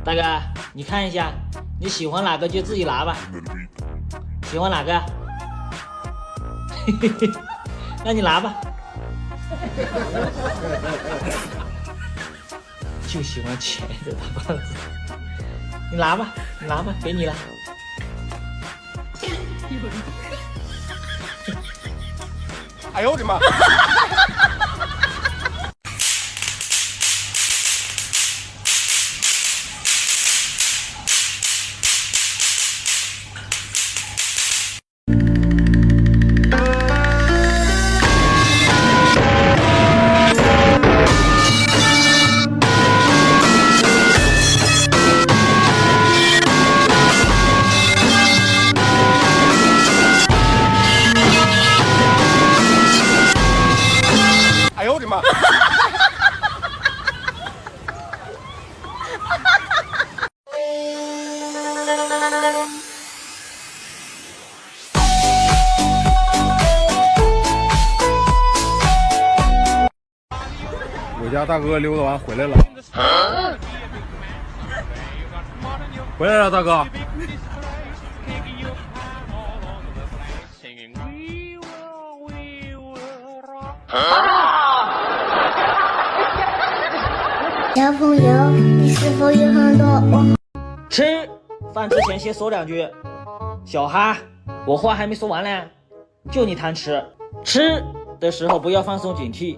大哥，你看一下，你喜欢哪个就自己拿吧。喜欢哪个？嘿嘿嘿，那你拿吧。就喜欢钱的大胖子，你拿吧，你拿吧，给你了。哎呦我的妈！哎呦我的妈！我家大哥溜达完回来了，回来了，大哥。小朋友，你是否有很多问号？吃饭之前先说两句。小哈，我话还没说完呢，就你贪吃。吃的时候不要放松警惕，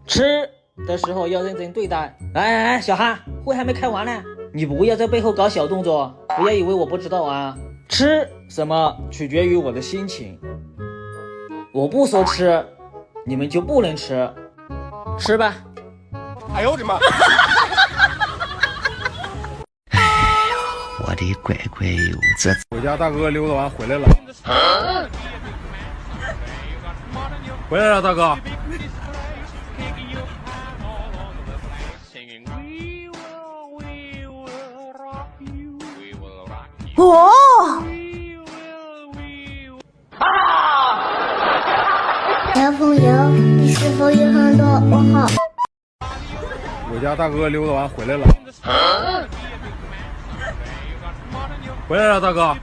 吃的时候要认真对待。来，小哈，会还没开完呢，你不要在背后搞小动作，不要以为我不知道啊。吃什么取决于我的心情，我不说吃，你们就不能吃。吃吧。哎呦我的妈！我的乖乖哟，这我家大哥溜达完回来了，回来了，大哥。哦，小朋友，你是否有很多问号？我家大哥溜达完回来了，回来了，大哥。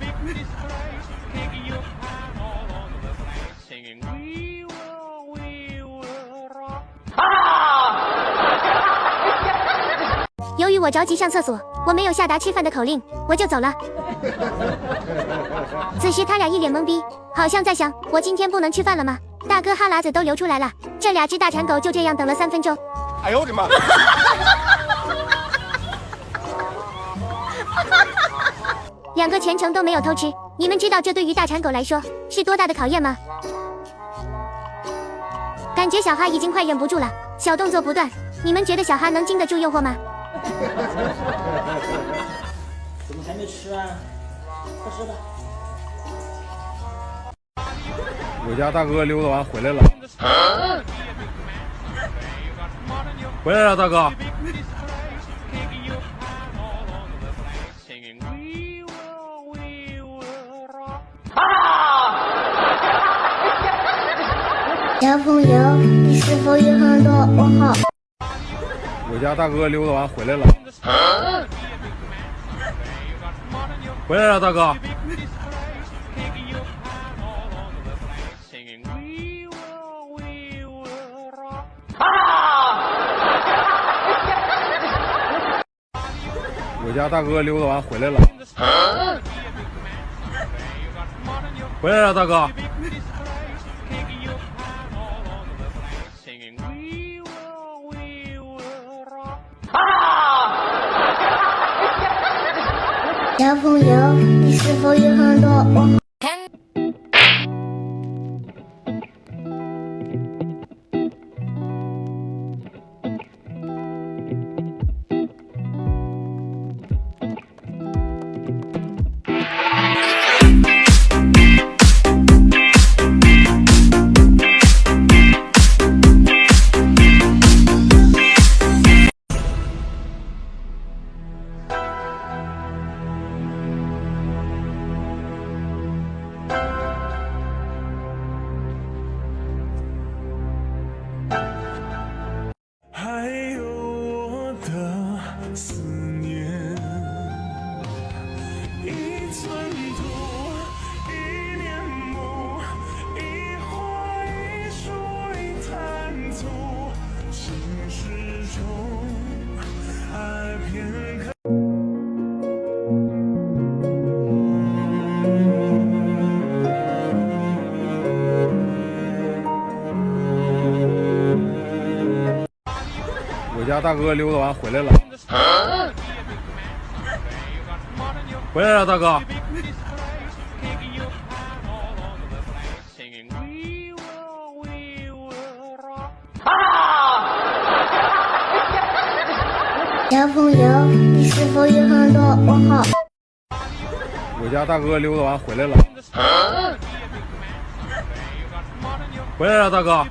由于我着急上厕所，我没有下达吃饭的口令，我就走了。此时他俩一脸懵逼，好像在想：我今天不能吃饭了吗？大哥哈喇子都流出来了。这两只大馋狗就这样等了3分钟。哎呦我的妈！两个全程都没有偷吃，你们知道这对于大馋狗来说是多大的考验吗？感觉小哈已经快忍不住了，小动作不断。你们觉得小哈能经得住诱惑吗？怎么还没吃啊？快吃吧。我家大哥溜达完回来了，回来了，大哥。小朋友，你是否有很多问号？我家大哥溜达完回来了，回来了，大哥。我家大哥溜达完回来了，回来了，大哥。小朋友，你是否有很多问号？家大哥溜达完回来了。回来了，大哥。小朋友，你是否有很多问号？我家大哥溜达完回来了。回来了，大哥。